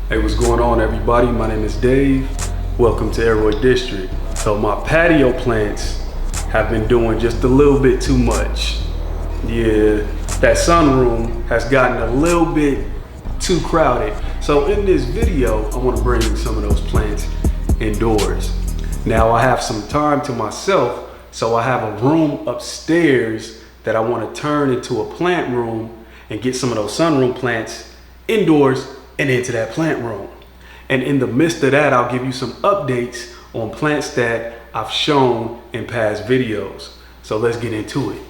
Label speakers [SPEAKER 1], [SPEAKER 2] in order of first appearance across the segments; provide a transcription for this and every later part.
[SPEAKER 1] Hey, what's going on, everybody? My name is Dave. Welcome to Aroy District. So my patio plants have been doing just a little bit too much. Yeah, that sunroom has gotten a little bit too crowded. So in this video, I want to bring some of those plants indoors. Now I have some time to myself, so I have a room upstairs that I want to turn into a plant room and get some of those sunroom plants indoors and into that plant room. And in the midst of that, I'll give you some updates on plants that I've shown in past videos. So let's get into it.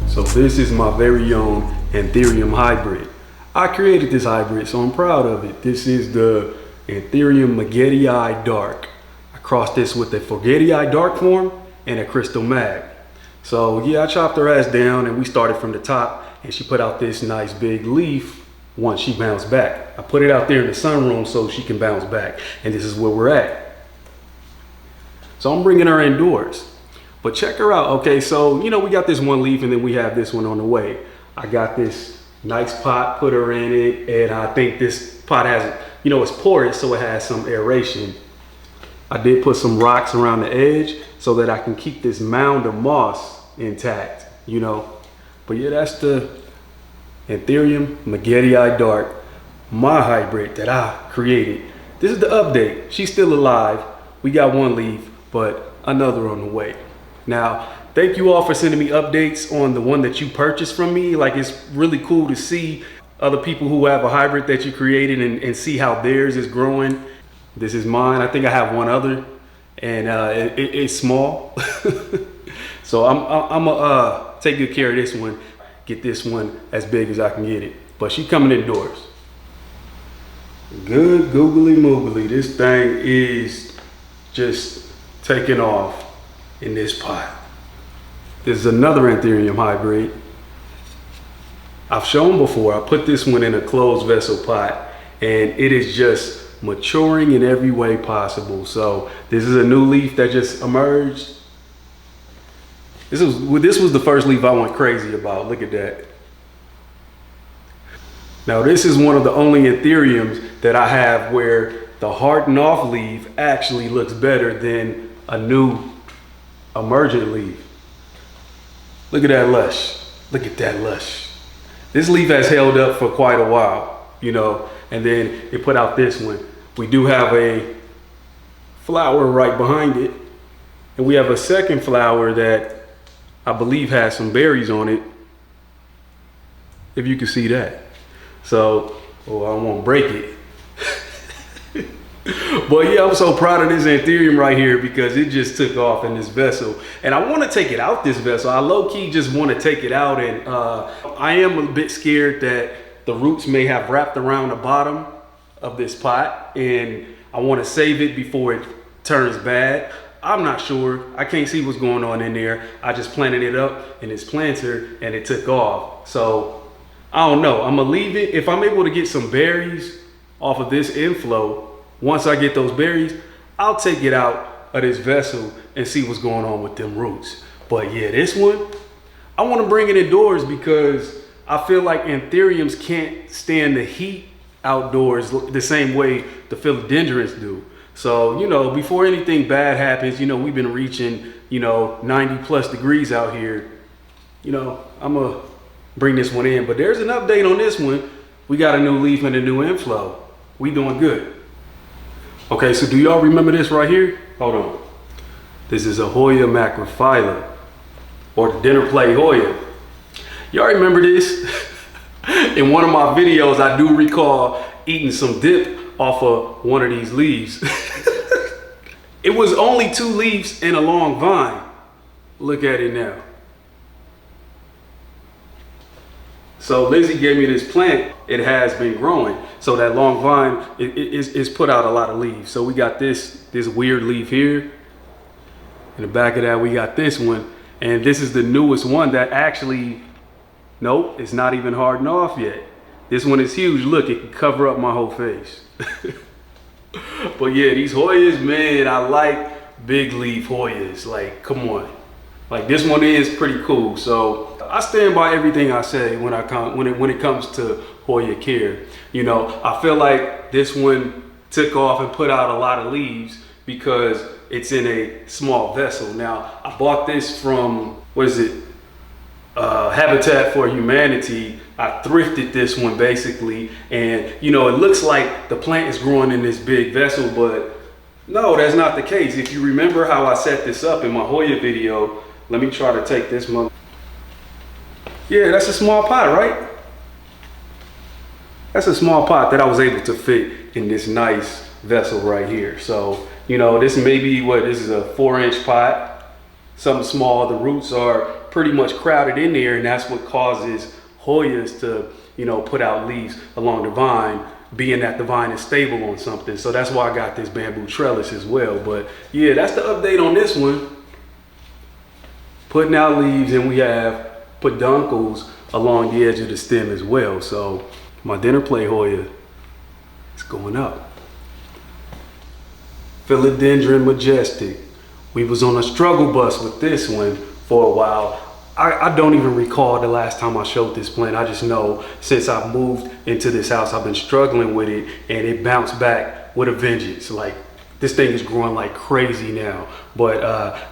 [SPEAKER 1] So this is my very own Anthurium hybrid. I created this hybrid, so I'm proud of it. This is the Anthurium Magettii Dark. I crossed this with the Forgetii Dark form and a Crystal Mag. So yeah, I chopped her ass down and we started from the top, and she put out this nice big leaf once she bounced back. I put it out there in the sunroom so she can bounce back, and this is where we're at. So I'm bringing her indoors. But check her out. Okay, so you know, we got this one leaf and then we have this one on the way. I got this nice pot, put her in it, and I think this pot has, you know, it's porous, so it has some aeration. I did put some rocks around the edge so that I can keep this mound of moss intact, you know. But yeah, that's the Anthurium Magettii Dark, my hybrid that I created. This is the update. She's still alive. We got one leaf, but another on the way. Now, thank you all for sending me updates on the one that you purchased from me. Like, it's really cool to see other people who have a hybrid that you created and see how theirs is growing. This is mine. I think I have one other, and it's small. So I'm gonna take good care of this one, get this one as big as I can get it. But she's coming indoors. Good googly moogly. This thing is just taking off in this pot. This is another Anthurium hybrid. I've shown before, I put this one in a closed vessel pot, and it is just maturing in every way possible. So this is a new leaf that just emerged. This was the first leaf I went crazy about. Look at that. Now this is one of the only Anthuriums that I have where the hardened off leaf actually looks better than a new emergent leaf. Look at that lush. Look at that lush. This leaf has held up for quite a while, you know, and then it put out this one. We do have a flower right behind it, and we have a second flower that I believe has some berries on it, if you can see that. So, oh, I won't break it. But yeah, I'm so proud of this Anthurium right here because it just took off in this vessel. And I want to take it out this vessel. I low-key just want to take it out, and I am a bit scared that the roots may have wrapped around the bottom of this pot, and I want to save it before it turns bad. I'm not sure. I can't see what's going on in there. I just planted it up in this planter and it took off. So I don't know. I'm gonna leave it. If I'm able to get some berries off of this inflow, once I get those berries, I'll take it out of this vessel and see what's going on with them roots. But yeah, this one, I want to bring it indoors because I feel like Anthuriums can't stand the heat outdoors the same way the Philodendrons do. So, you know, before anything bad happens, you know, we've been reaching, you know, 90+ degrees out here. You know, I'm gonna bring this one in, but there's an update on this one. We got a new leaf and a new inflow. We doing good. Okay, so do y'all remember this right here? Hold on. This is a Hoya macrophylla, or the dinner plate Hoya. Y'all remember this? In one of my videos, I do recall eating some dip off of one of these leaves. It was only 2 leaves and a long vine. Look at it now. So Lizzie gave me this plant. It has been growing. So that long vine it's put out a lot of leaves. So we got this weird leaf here. In the back of that, we got this one. And this is the newest one that actually, nope, it's not even hardened off yet. This one is huge. Look, it can cover up my whole face. But yeah, these Hoyas, man, I like big leaf Hoyas. Like, come on. Like this one is pretty cool. So I stand by everything I say when it comes to Hoya care. You know, I feel like this one took off and put out a lot of leaves because it's in a small vessel. Now I bought this from, what is it? Habitat for Humanity. I thrifted this one basically, and you know, it looks like the plant is growing in this big vessel, but no, that's not the case. If you remember how I set this up in my Hoya video, let me try to take this one. Yeah, that's a small pot, right? That's a small pot that I was able to fit in this nice vessel right here. So, you know, this may be this is a 4-inch pot, something small. The roots are pretty much crowded in there, and that's what causes Hoyas to, you know, put out leaves along the vine, being that the vine is stable on something. So that's why I got this bamboo trellis as well. But yeah, that's the update on this one. Putting out leaves, and we have peduncles along the edge of the stem as well. So my dinner plate Hoya is going up. Philodendron majestic. We was on a struggle bus with this one for a while. I don't even recall the last time I showed this plant. I just know since I've moved into this house, I've been struggling with it, and it bounced back with a vengeance. Like, this thing is growing like crazy now. But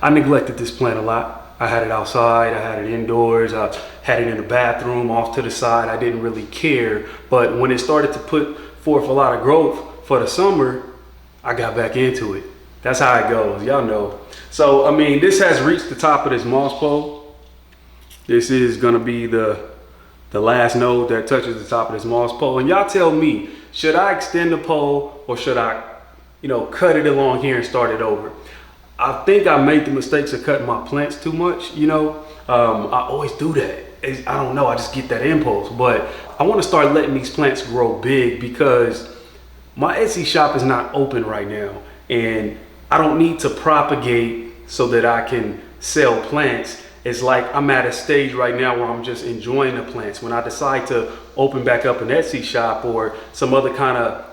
[SPEAKER 1] I neglected this plant a lot. I had it outside, I had it indoors, I had it in the bathroom, off to the side. I didn't really care. But when it started to put forth a lot of growth for the summer, I got back into it. That's how it goes, y'all know. So, I mean, this has reached the top of this moss pole. This is gonna be the last node that touches the top of this moss pole. And y'all tell me, should I extend the pole or should I, you know, cut it along here and start it over? I think I made the mistakes of cutting my plants too much, you know. I always do that. I don't know, I just get that impulse. But I wanna start letting these plants grow big because my Etsy shop is not open right now. And I don't need to propagate so that I can sell plants. It's like I'm at a stage right now where I'm just enjoying the plants. When I decide to open back up an Etsy shop or some other kind of,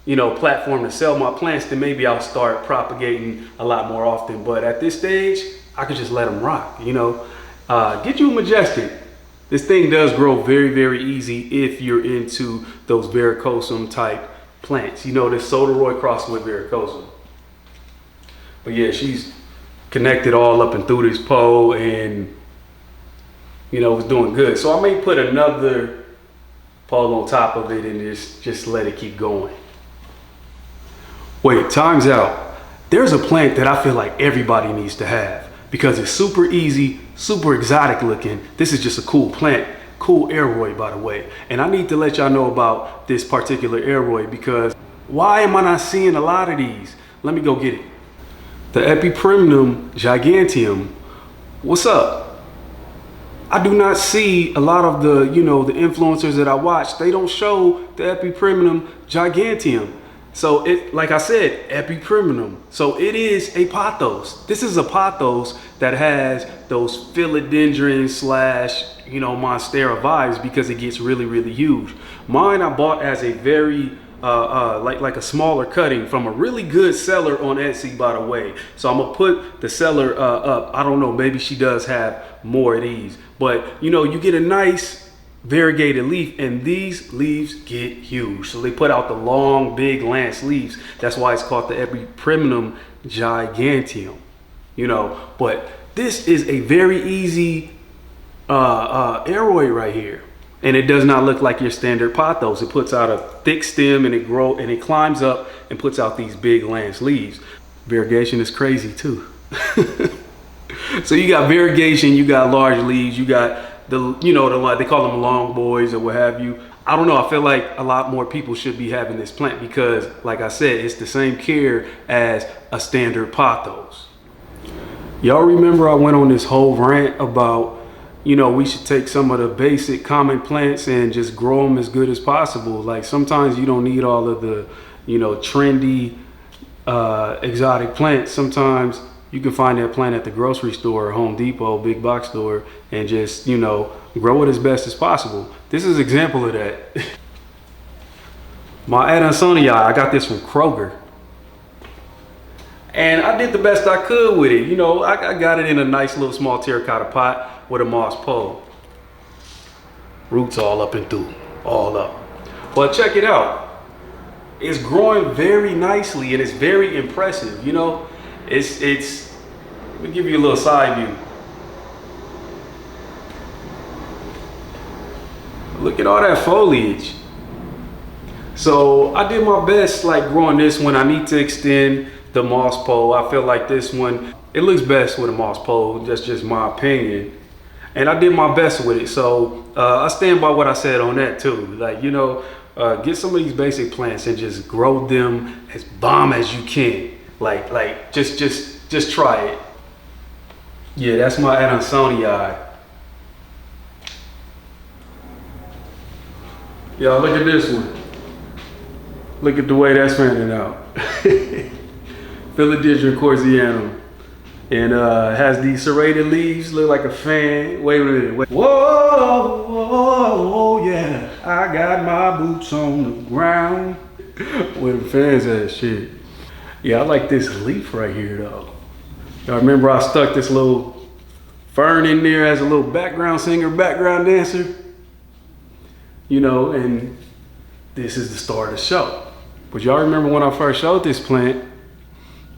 [SPEAKER 1] you know, platform to sell my plants, then maybe I'll start propagating a lot more often. But at this stage, I could just let them rock, you know. Get you a majestic. This thing does grow very, very easy if you're into those varicosum type plants. You know, this Soderoy crossed with varicosum. But yeah, she's connected all up and through this pole, and you know, it's doing good. So I may put another pole on top of it and just let it keep going. Wait, time's out. There's a plant that I feel like everybody needs to have because it's super easy, super exotic looking. This is just a cool plant. Cool aroid, by the way. And I need to let y'all know about this particular aroid because why am I not seeing a lot of these? Let me go get it. The Epipremnum giganteum. What's up? I do not see a lot of the, you know, the influencers that I watch. They don't show the Epipremnum giganteum. So it, like I said, Epipremnum. So it is a pothos. This is a pothos that has those philodendron slash, you know, monstera vibes because it gets really, really huge. Mine I bought as a very like a smaller cutting from a really good seller on Etsy, by the way. So I'm gonna put the seller up. I don't know, maybe she does have more of these, but you know, you get a nice variegated leaf, and these leaves get huge. So they put out the long, big lance leaves. That's why it's called the Epipremnum giganteum. You know, but this is a very easy aroid right here. And it does not look like your standard pothos. It puts out a thick stem and it climbs up and puts out these big lance leaves. Variegation is crazy too. So you got variegation, you got large leaves, you got the, you know, they call them long boys or what have you. I don't know, I feel like a lot more people should be having this plant because, like I said, it's the same care as a standard pothos. Y'all remember I went on this whole rant about, you know, we should take some of the basic common plants and just grow them as good as possible. Like sometimes you don't need all of the, you know, trendy exotic plants. Sometimes you can find that plant at the grocery store or Home Depot, big box store, and just, you know, grow it as best as possible. This is an example of that. My Adansonii, I got this from Kroger. And I did the best I could with it. You know, I got it in a nice little small terracotta pot with a moss pole. Roots all up and through, all up. But check it out. It's growing very nicely and it's very impressive. You know, it's. Let me give you a little side view. Look at all that foliage. So I did my best like growing this one. I need to extend the moss pole. I feel like this one, it looks best with a moss pole. That's just my opinion. And I did my best with it. So I stand by what I said on that too. Like, you know, get some of these basic plants and just grow them as bomb as you can. Like just try it. Yeah, that's my Adansonii. Y'all look at this one. Look at the way that's fanning out. Philodendron corsianum. And has these serrated leaves, look like a fan. Wait a minute. Wait. Whoa, whoa, yeah. I got my boots on the ground. Where the fans at, shit. Yeah, I like this leaf right here though. Y'all remember I stuck this little fern in there as a little background singer, background dancer? You know, and this is the start of the show. But y'all remember when I first showed this plant,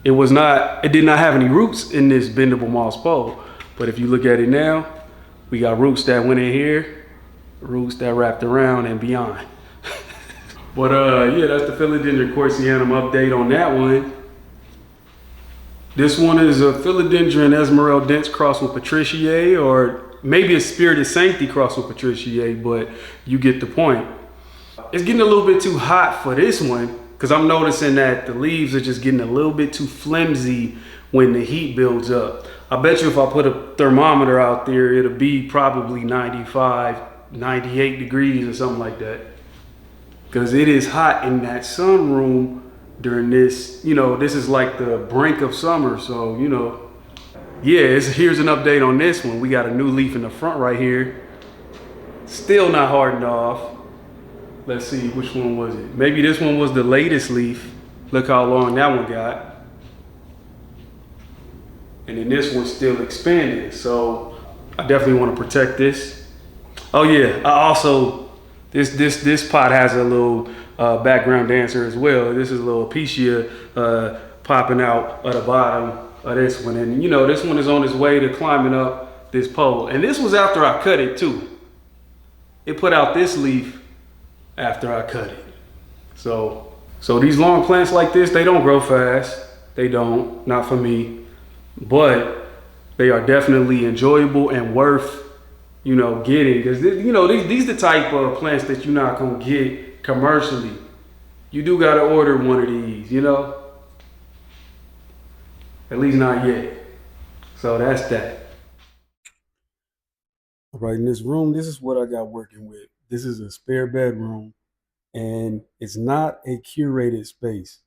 [SPEAKER 1] it did not have any roots in this bendable moss pole. But if you look at it now, we got roots that went in here, roots that wrapped around and beyond. But yeah, that's the Philodendron corsianum update on that one. This one is a Philodendron Esmeralda dense crossed with Patriciae, or maybe a Spiritus Sancti crossed with Patriciae, but you get the point. It's getting a little bit too hot for this one because I'm noticing that the leaves are just getting a little bit too flimsy when the heat builds up. I bet you if I put a thermometer out there, it'll be probably 95, 98 degrees or something like that. Because it is hot in that sunroom during this, you know, this is like the brink of summer. So, you know, yeah, here's an update on this one. We got a new leaf in the front right here. Still not hardened off. Let's see, which one was it? Maybe this one was the latest leaf. Look how long that one got. And then this one's still expanding. So I definitely want to protect this. Oh yeah, I also, this pot has a little background dancer as well. This is a little Epipremnum popping out at the bottom of this one. And you know, this one is on its way to climbing up this pole. And this was after I cut it too. It put out this leaf after I cut it. So these long plants like this, they don't grow fast. They don't, not for me, but they are definitely enjoyable and worth, you know, getting. Because, you know, these the type of plants that you're not gonna get commercially. You do gotta order one of these, you know? At least not yet. So that's that. All right, in this room, this is what I got working with. This is a spare bedroom. And it's not a curated space.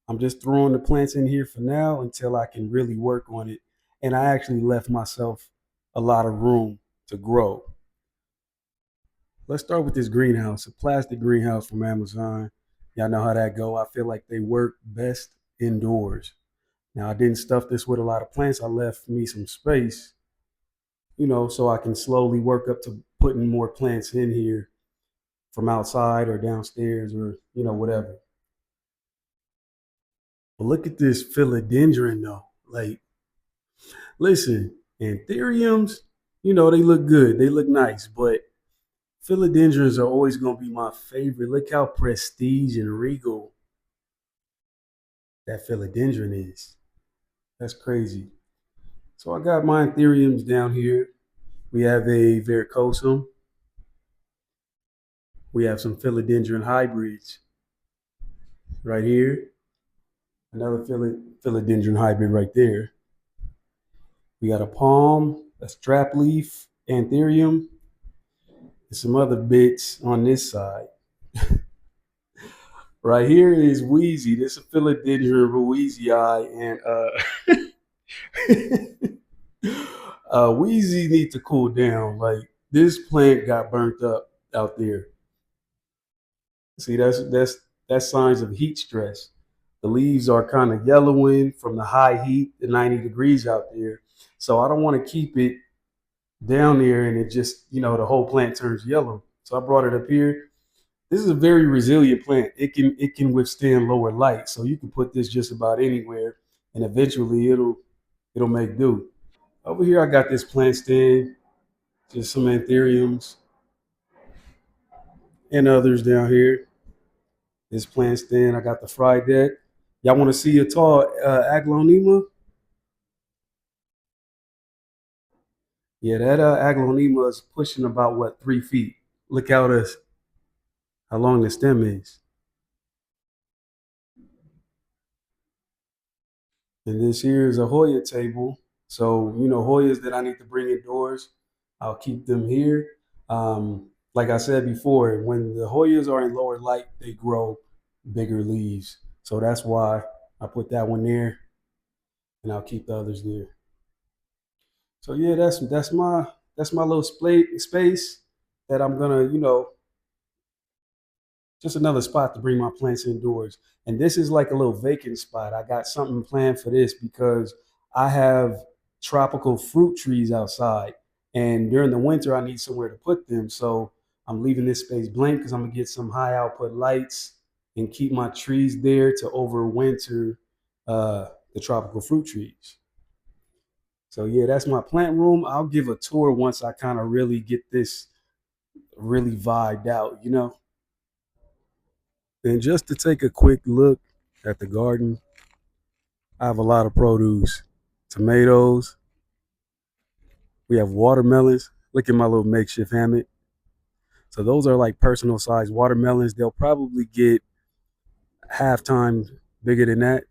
[SPEAKER 1] I'm just throwing the plants in here for now until I can really work on it. And I actually left myself a lot of room to grow. Let's start with this greenhouse, a plastic greenhouse from Amazon. Y'all know how that go. I feel like they work best indoors. Now I didn't stuff this with a lot of plants. I left me some space, you know, so I can slowly work up to putting more plants in here from outside or downstairs or, you know, whatever. But look at this philodendron though. Like, listen, anthuriums, you know, they look good. They look nice, but philodendrons are always going to be my favorite. Look how prestige and regal that philodendron is. That's crazy. So I got my anthuriums down here. We have a varicosum. We have some philodendron hybrids right here. Another philodendron hybrid right there. We got a palm, a strap leaf, anthurium, and some other bits on this side. Right here is Wheezy. This is Philodendron Ruizii, and Wheezy needs to cool down. Like, this plant got burnt up out there. See, that's signs of heat stress. The leaves are kind of yellowing from the high heat, the 90 degrees out there. So I don't want to keep it down there and it just, the whole plant turns yellow. So I brought it up here. This is a very resilient plant. It can withstand lower light. So you can put this just about anywhere and eventually it'll make do. Over here I got this plant stand, just some anthuriums and others down here. This plant stand, I got the fry deck. Y'all want to see a tall aglaonema? Yeah, that aglaonema is pushing about what 3 feet. Look out as how long the stem is. And this here is a Hoya table. So, Hoyas that I need to bring indoors, I'll keep them here. Like I said before, when the Hoyas are in lower light, they grow bigger leaves. So that's why I put that one there and I'll keep the others there. So yeah, that's my little space that I'm gonna, just another spot to bring my plants indoors. And this is like a little vacant spot. I got something planned for this because I have tropical fruit trees outside. And during the winter, I need somewhere to put them. So I'm leaving this space blank because I'm going to get some high output lights and keep my trees there to overwinter the tropical fruit trees. So yeah, that's my plant room. I'll give a tour once I kind of really get this really vibed out. And just to take a quick look at the garden, I have a lot of produce. Tomatoes. We have watermelons. Look at my little makeshift hammock. So those are like personal size watermelons. They'll probably get half time bigger than that.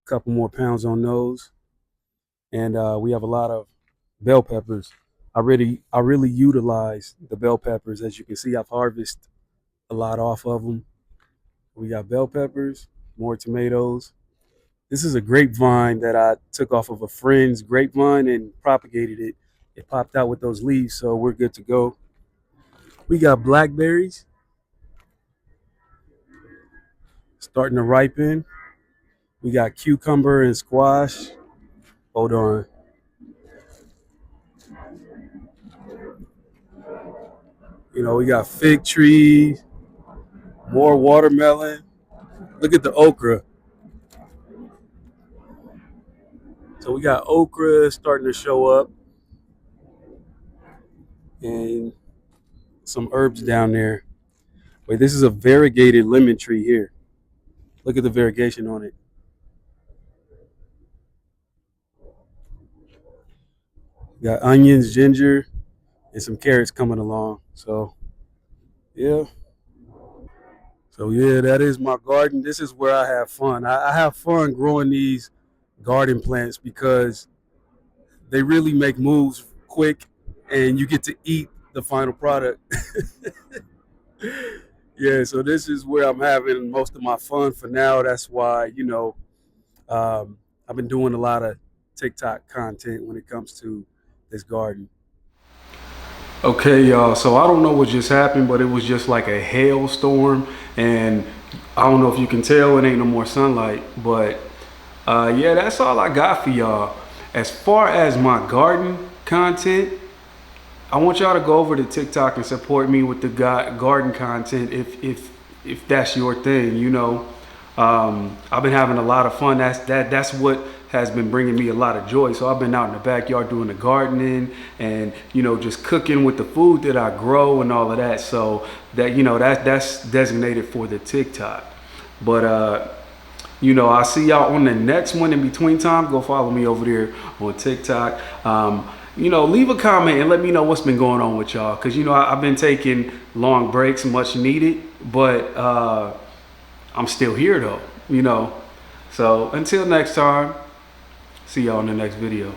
[SPEAKER 1] A couple more pounds on those. And we have a lot of bell peppers. I really utilize the bell peppers. As you can see, I've harvested a lot off of them. We got bell peppers, more tomatoes. This is a grapevine that I took off of a friend's grapevine and propagated it. It popped out with those leaves, so we're good to go. We got blackberries starting to ripen. We got cucumber and squash. Hold on. We got fig trees, more watermelon. Look at the okra. So we got okra starting to show up and some herbs down there. Wait, this is a variegated lemon tree here. Look at the variegation on it. We got onions, ginger, and some carrots coming along. So, yeah. So, yeah, that is my garden. This is where I have fun. I have fun growing these garden plants because they really make moves quick and you get to eat the final product. Yeah, so this is where I'm having most of my fun for now. That's why, I've been doing a lot of TikTok content when it comes to this garden. Okay, y'all. So I don't know what just happened, but it was just like a hailstorm, and I don't know if you can tell it ain't no more sunlight. But yeah, that's all I got for y'all. As far as my garden content, I want y'all to go over to TikTok and support me with the garden content if that's your thing. I've been having a lot of fun. That's what has been bringing me a lot of joy. So I've been out in the backyard doing the gardening and just cooking with the food that I grow and all of that. So that's designated for the TikTok. But I'll see y'all on the next one. In between time, go follow me over there on TikTok. Leave a comment and let me know what's been going on with y'all. Because, I've been taking long breaks, much needed. But I'm still here, though, So until next time, see y'all in the next video.